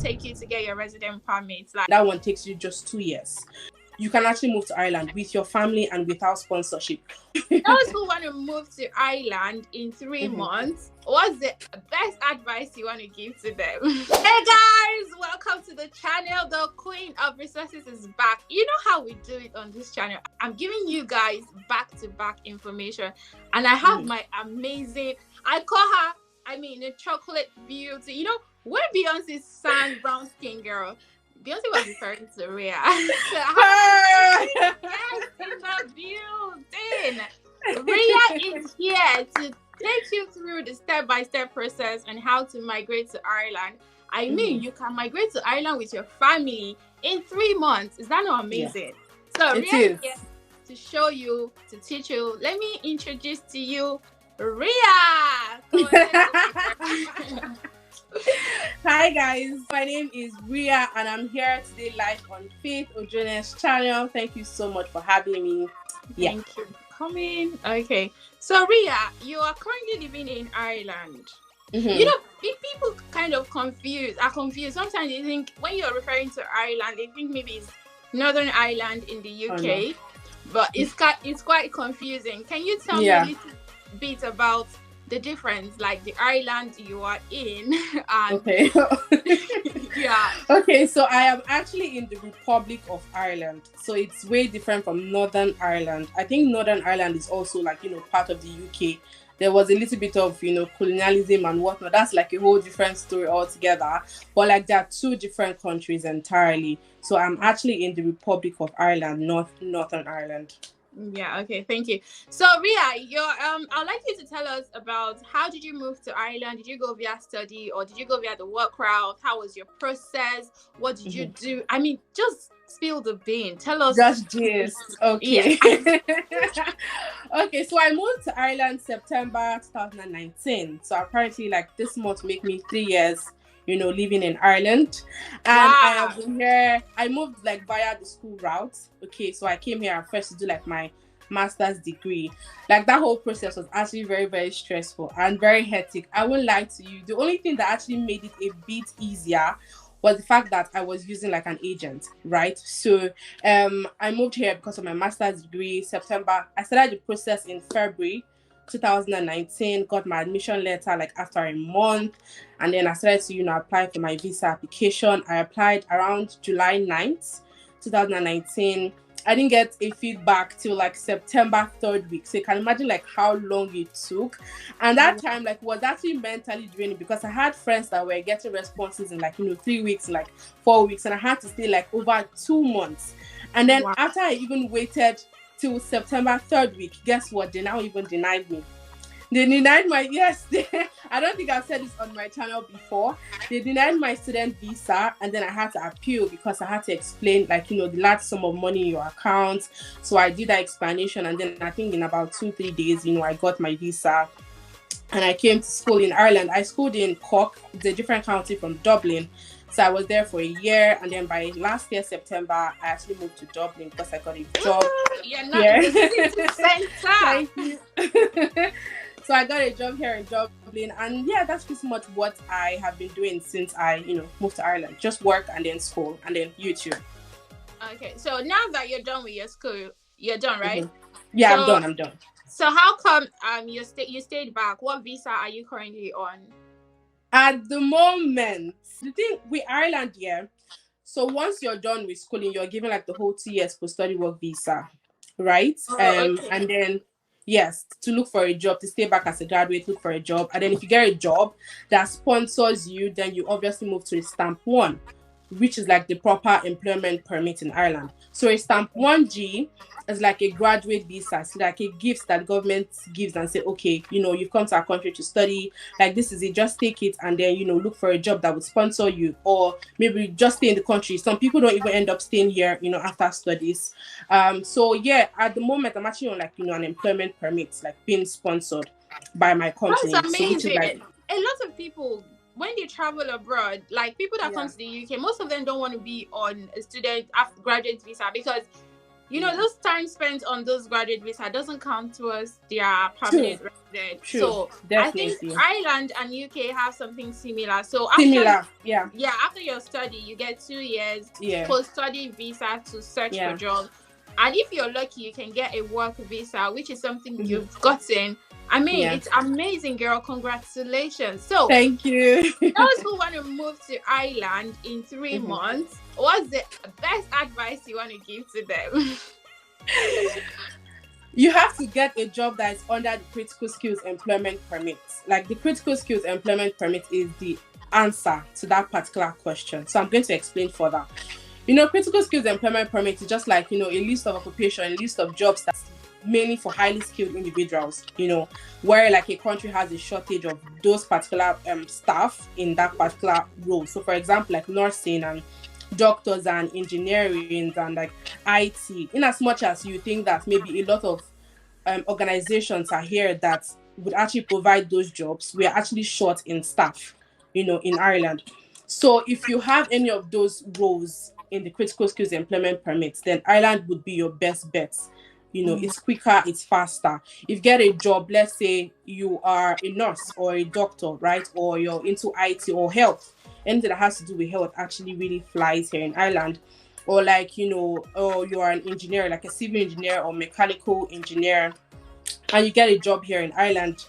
take you to get your resident permit? Like that one takes you just 2 years. You can actually move to Ireland with your family and without sponsorship. Those who want to move to Ireland in 3 months, what's the best advice you want to give to them? Hey guys, welcome to the channel. The Queen of Resources is back. You know how we do it on this channel. I'm giving you guys back-to-back information, and I have my amazing, I call her, the chocolate beauty. You know, when Beyonce sang Brown Skin Girl, Beyonce was referring to Rhea. Yes, in the building. Rhea is here to take you through the step-by-step process on how to migrate to Ireland. I mean, you can migrate to Ireland with your family in 3 months. Is that not amazing? Yeah. So Rhea is here to show you, to teach you. Let me introduce to you Rhea. Hi guys, my name is Rhea and I'm here today live on FaithOjone's channel. Thank you so much for having me. Thank you for coming. Okay, so Rhea, you are currently living in Ireland. You know, people kind of are confused. Sometimes they think when you're referring to Ireland, they think maybe it's Northern Ireland in the UK. Oh, no. But it's quite confusing. Can you tell me a little bit about the difference, like the island you are in? And Okay, so I am actually in the Republic of Ireland, so it's way different from Northern Ireland. I think Northern Ireland is also like, part of the UK. There was a little bit of, colonialism and whatnot. That's like a whole different story altogether. But like there are 2 different countries entirely. So I'm actually in the Republic of Ireland, Northern Ireland. Yeah, okay, thank you. So Rhea, I'd like you to tell us about how did you move to Ireland? Did you go via study or did you go via the work route? How was your process? What did you do? I mean, just spill the bean. Tell us. Just gist. Okay. Okay, so I moved to Ireland September 2019. So apparently like this month make me 3 years living in Ireland. And I have been here. I moved like via the school route. Okay, so I came here first to do like my master's degree. Like that whole process was actually very, very stressful and very hectic. I won't lie to you. The only thing that actually made it a bit easier was the fact that I was using like an agent, right? So I moved here because of my master's degree. September, I started the process in February 2019, got my admission letter like after a month, and then I started to apply for my visa application. I applied around July 9th 2019. I didn't get a feedback till like September 3rd week, so you can imagine like how long it took. And that time like was actually mentally draining because I had friends that were getting responses in like 3 weeks, like 4 weeks, and I had to stay like over 2 months. And then after I even waited till September 3rd week, guess what? They now even denied me. They denied my I don't think I've said this on my channel before. They denied my student visa, and then I had to appeal because I had to explain like the large sum of money in your account. So I did that explanation, and then I think in about 2-3 days, I got my visa and I came to school in Ireland. I schooled in Cork, it's a different county from Dublin. So I was there for a year, and then by last year September I actually moved to Dublin because I got a job. You're not in the city center. Thank you. So I got a job here in Dublin, and that's pretty much what I have been doing since I moved to Ireland. Just work and then school and then YouTube. Okay, so now that you're done with your school, you're done, right? Yeah, so, I'm done. So how come you stayed back? What visa are you currently on? At the moment, the thing with Ireland, so once you're done with schooling, you're given like the whole 2 years post-study work visa, right? And then to look for a job, to stay back as a graduate, look for a job. And then if you get a job that sponsors you, then you obviously move to a stamp 1, which is like the proper employment permit in Ireland. So a stamp 1G is like a graduate visa. It's like a gift that government gives and say, okay, you've come to our country to study, like this is it, just take it and then look for a job that would sponsor you, or maybe just stay in the country. Some people don't even end up staying here after studies. So at the moment I'm actually on like an employment permit, like being sponsored by my company. That's amazing. So a lot of people, when they travel abroad, like people that come to the UK, most of them don't want to be on a student after graduate visa because you know, those time spent on those graduate visa doesn't count towards their permanent resident. True. So Definitely. I think Ireland and UK have something similar. So after your study, you get 2 years post-study visa to search for jobs. And if you're lucky, you can get a work visa, which is something you've gotten. I mean, it's amazing, girl. Congratulations. So thank you. Those who want to move to Ireland in 3 months, what's the best advice you want to give to them? You have to get a job that is under the critical skills employment permit. Like, the critical skills employment permit is the answer to that particular question. So I'm going to explain further. You know, critical skills employment permit is just like, you know, a list of occupation, a list of jobs that's mainly for highly skilled individuals, you know, where like a country has a shortage of those particular staff in that particular role. So for example, like nursing and doctors and engineering and like IT, in as much as you think that maybe a lot of organizations are here that would actually provide those jobs, we are actually short in staff, you know, in Ireland. So if you have any of those roles in the critical skills employment permits, then Ireland would be your best bet. You know, it's quicker, it's faster. If you get a job, let's say you are a nurse or a doctor, right? Or you're into IT or health, anything that has to do with health actually really flies here in Ireland. Or like, you know, or you are an engineer, like a civil engineer or mechanical engineer, and you get a job here in Ireland,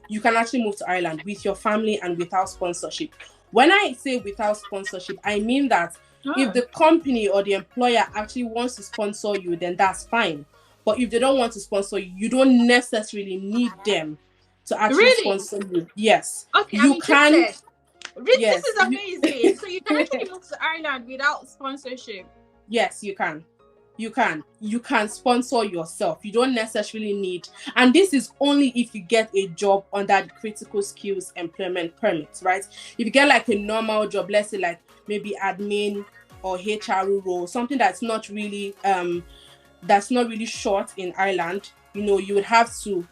you can actually move to Ireland with your family and without sponsorship. When I say without sponsorship, I mean that if the company or the employer actually wants to sponsor you, then that's fine. But if they don't want to sponsor you, you don't necessarily need them to actually sponsor you. Yes. Okay, you can. This is amazing. So you can actually move to Ireland without sponsorship. Yes, you can. You can sponsor yourself. You don't necessarily need, and this is only if you get a job under the critical skills employment permit, right? If you get like a normal job, let's say like maybe admin or HR role, something that's not really short in Ireland, you know, you would have to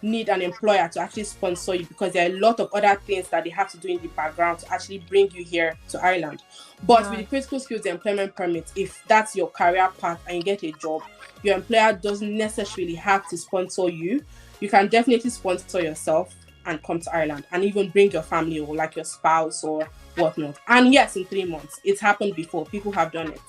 need an employer to actually sponsor you, because there are a lot of other things that they have to do in the background to actually bring you here to Ireland. But with the critical skills employment permit, if that's your career path and you get a job, your employer doesn't necessarily have to sponsor you. You can definitely sponsor yourself and come to Ireland and even bring your family or like your spouse or whatnot. And yes, in 3 months, it's happened before. People have done it.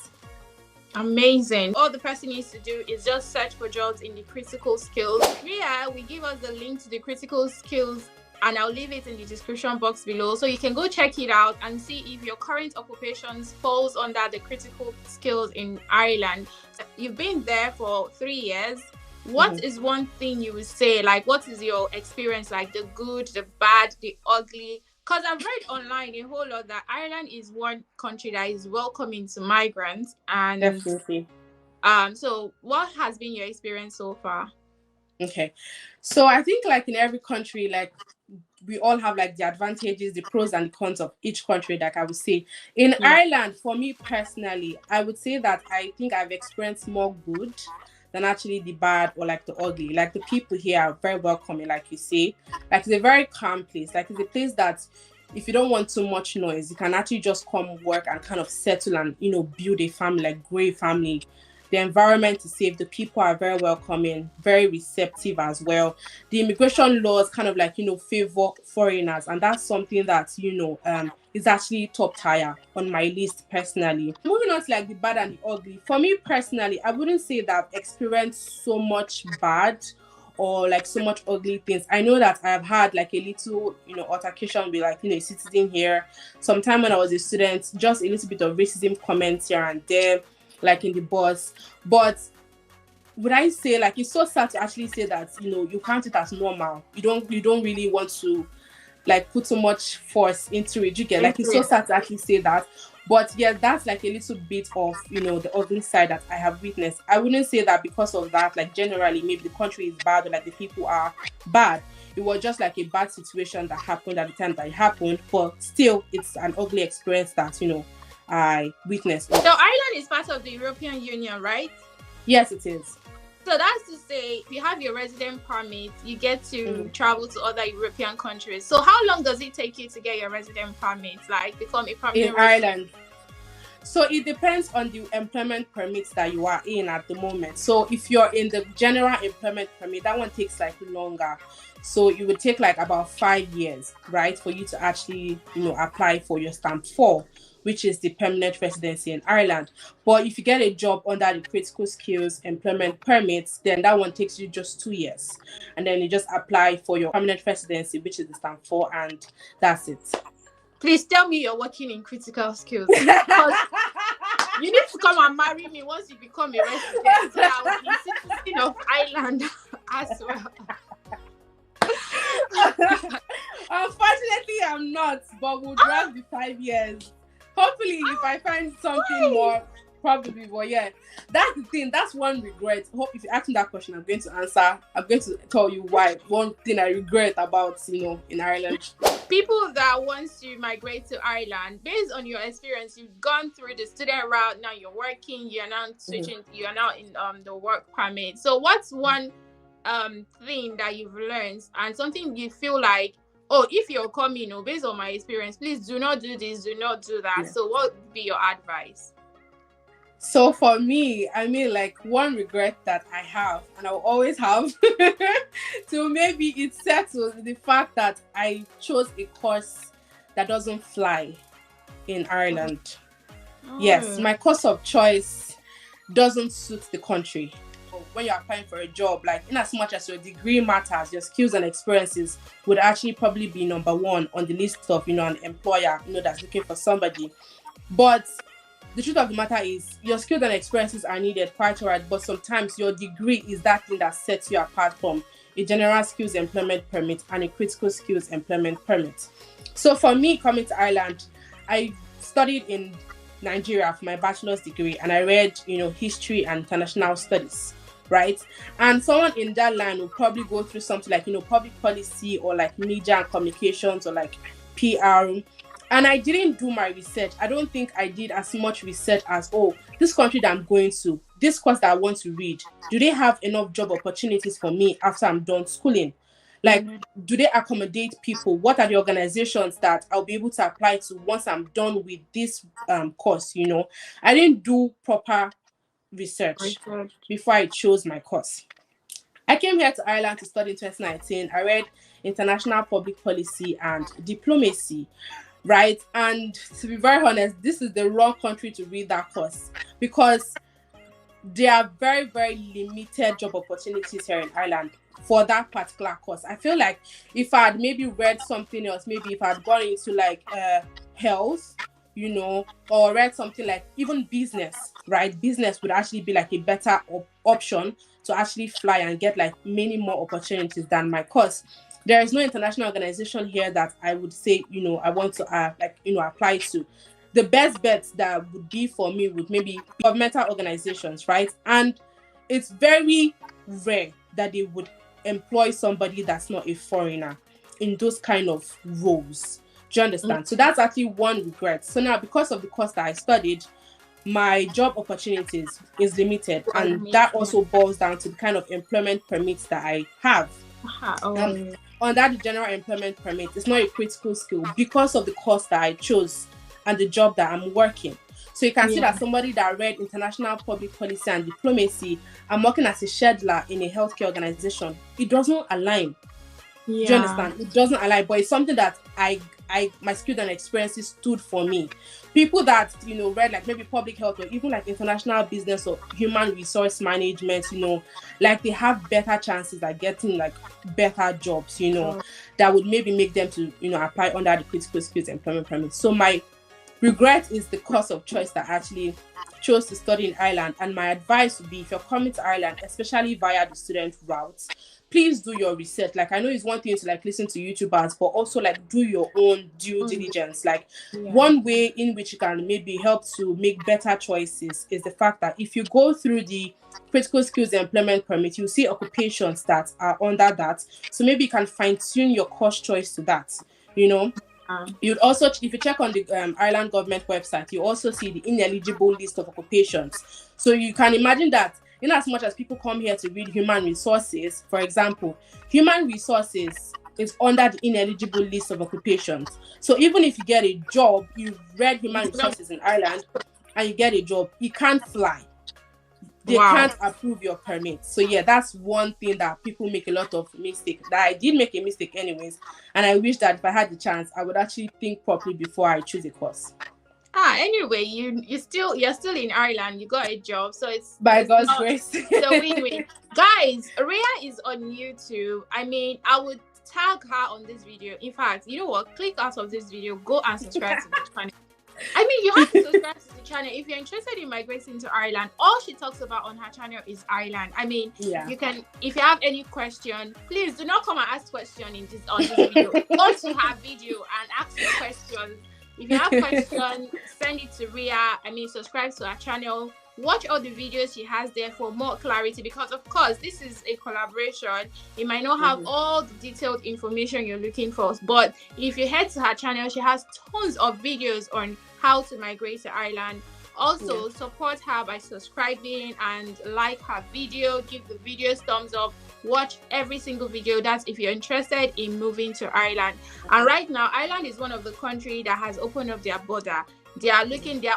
Amazing. All the person needs to do is just search for jobs in the critical skills. Ria will give us the link to the critical skills, and I'll leave it in the description box below, so you can go check it out and see if your current occupations falls under the critical skills in Ireland. You've been there for 3 years. What is one thing you would say, like, what is your experience like, the good, the bad, the ugly? Because I've read online a whole lot that Ireland is one country that is welcoming to migrants. And definitely. So what has been your experience so far? Okay. So I think like in every country, like we all have like the advantages, the pros and the cons of each country, like I would say. In Ireland, for me personally, I would say that I think I've experienced more good than actually the bad or like the ugly. Like the people here are very welcoming, like you say. Like it's a very calm place. Like it's a place that if you don't want too much noise, you can actually just come work and kind of settle and, you know, build a family, like grow a family. The environment is safe. The people are very welcoming, very receptive as well. The immigration laws kind of like, you know, favor foreigners. And that's something that, you know, is actually top tier on my list personally. Moving on to like the bad and the ugly. For me personally, I wouldn't say that I've experienced so much bad or like so much ugly things. I know that I've had like a little, you know, altercation with like, you know, a citizen here. Sometime when I was a student, just a little bit of racism comments here and there, like in the bus. But would I say, like, it's so sad to actually say that, you know, you count it as normal. You don't really want to like put so much force into it. You get, like, it's so sad to actually say that. But yeah, that's like a little bit of, you know, the ugly side that I have witnessed. I wouldn't say that because of that, like generally maybe the country is bad or like the people are bad. It was just like a bad situation that happened at the time that it happened. But still, it's an ugly experience that, you know, I witnessed. So Ireland is part of the European Union, right? Yes, it is. So that's to say, if you have your resident permit, you get to travel to other European countries. So how long does it take you to get your resident permit, like become a permanent in Ireland? So it depends on the employment permits that you are in at the moment. So if you're in the general employment permit, that one takes like longer. So it would take like about 5 years, right, for you to actually, apply for your stamp 4, which is the permanent residency in Ireland. But if you get a job under the critical skills employment permits, then that one takes you just 2 years. And then you just apply for your permanent residency, which is the stamp 4, and that's it. Please tell me you're working in critical skills. Because you need to come and marry me once you become a resident. So I will be citizen of Ireland as well. Unfortunately, I'm not, but we'll drag the 5 years. Hopefully, if I find something more, probably. But yeah, that's the thing. That's one regret. Hope if you ask me that question, I'm going to answer. I'm going to tell you why. One thing I regret about, in Ireland. People that want to migrate to Ireland, based on your experience, you've gone through the student route. Now you're working. You're now switching. You are now in the work permit. So, what's one thing that you've learned and something you feel like, oh, if you're coming, based on my experience, please do not do this, do not do that. Yeah. So what would be your advice? So for me, like one regret that I have, and I'll always have, so maybe it settles the fact that I chose a course that doesn't fly in Ireland. Oh. Yes, my course of choice doesn't suit the country. When you're applying for a job, like in as much as your degree matters, your skills and experiences would actually probably be number one on the list of, an employer, that's looking for somebody. But the truth of the matter is your skills and experiences are needed, quite all right. But sometimes your degree is that thing that sets you apart from a general skills employment permit and a critical skills employment permit. So for me, coming to Ireland, I studied in Nigeria for my bachelor's degree, and I read, history and international studies. Right, and someone in that line will probably go through something like public policy or like media and communications or like PR. And I didn't do my research. I don't think I did as much research as, this country that I'm going to, this course that I want to read, do they have enough job opportunities for me after I'm done schooling? Like, do they accommodate people? What are the organizations that I'll be able to apply to once I'm done with this course? I didn't do proper research before I chose my course. I came here to Ireland to study in 2019. I read international public policy and diplomacy, right? And to be very honest, this is the wrong country to read that course because there are very, very limited job opportunities here in Ireland for that particular course. I feel like if I had maybe read something else, maybe if I had gone into like health, or read something like even business, right? Business would actually be like a better option to actually fly and get like many more opportunities than my course. There is no international organization here that I would say, I want to apply to. The best bets that would be for me would maybe governmental organizations, right? And it's very rare that they would employ somebody that's not a foreigner in those kind of roles. Do you understand? So that's actually one regret. So now, because of the course that I studied, my job opportunities is limited, and that also boils down to the kind of employment permits that I have. Under the general employment permit, it's not a critical skill because of the course that I chose and the job that I'm working. So you can see that somebody that read international public policy and diplomacy, I'm working as a scheduler in a healthcare organization. It doesn't align. Do you understand? It doesn't align, but it's something that my skills and experiences stood for me. People that, read like maybe public health or even like international business or human resource management, like they have better chances at getting like better jobs, that would maybe make them to, apply under the critical skills employment permit. So my regret is the course of choice that I actually chose to study in Ireland. And my advice would be, if you're coming to Ireland, especially via the student route, please do your research. Like, I know it's one thing to like listen to YouTubers, but also like do your own due diligence. Like one way in which you can maybe help to make better choices is the fact that if you go through the critical skills employment permit, you see occupations that are under that. So maybe you can fine tune your course choice to that, You'd also, if you check on the Ireland government website, you also see the ineligible list of occupations. So you can imagine that in as much as people come here to read human resources, for example, human resources is under the ineligible list of occupations. So even if you get a job, you've read human resources in Ireland, and you get a job, you can't fly. They Wow. can't approve your permit. So yeah, that's one thing that people make a lot of mistake. That I did make a mistake anyways, and I wish that if I had the chance, I would actually think properly before I choose a course. Anyway, you're still in Ireland. You got a job, so it's By God's grace. It's a win-win. Guys, Ria is on YouTube. I mean, I would tag her on this video. In fact, you know what? Click out of this video, go and subscribe to the channel. I mean, you have to subscribe to the channel if you're interested in migrating to Ireland. All she talks about on her channel is Ireland. I mean, you can, if you have any question, please do not come and ask question on this video. Go to her video and ask your questions. If you have questions, send it to Ria. I mean, subscribe to her channel. Watch all the videos she has there for more clarity, because of course this is a collaboration. It might not have all the detailed information you're looking for, but if you head to her channel, she has tons of videos on how to migrate to Ireland. Also, support her by subscribing and like her video, give the videos thumbs up, watch every single video. That's if you're interested in moving to Ireland. And right now, Ireland is one of the countries that has opened up their border. They are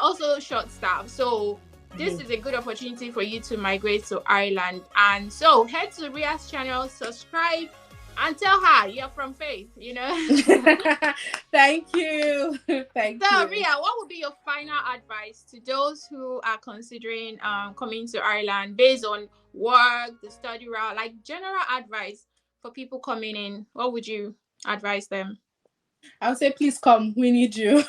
also short-staffed, so this is a good opportunity for you to migrate to Ireland. And so head to Ria's channel, subscribe, and tell her you're from Faith, you know. Thank you. Thank you. Ria, what would be your final advice to those who are considering coming to Ireland based on work, the study route, like general advice for people coming in? What would you advise them? I would say, please come. We need you.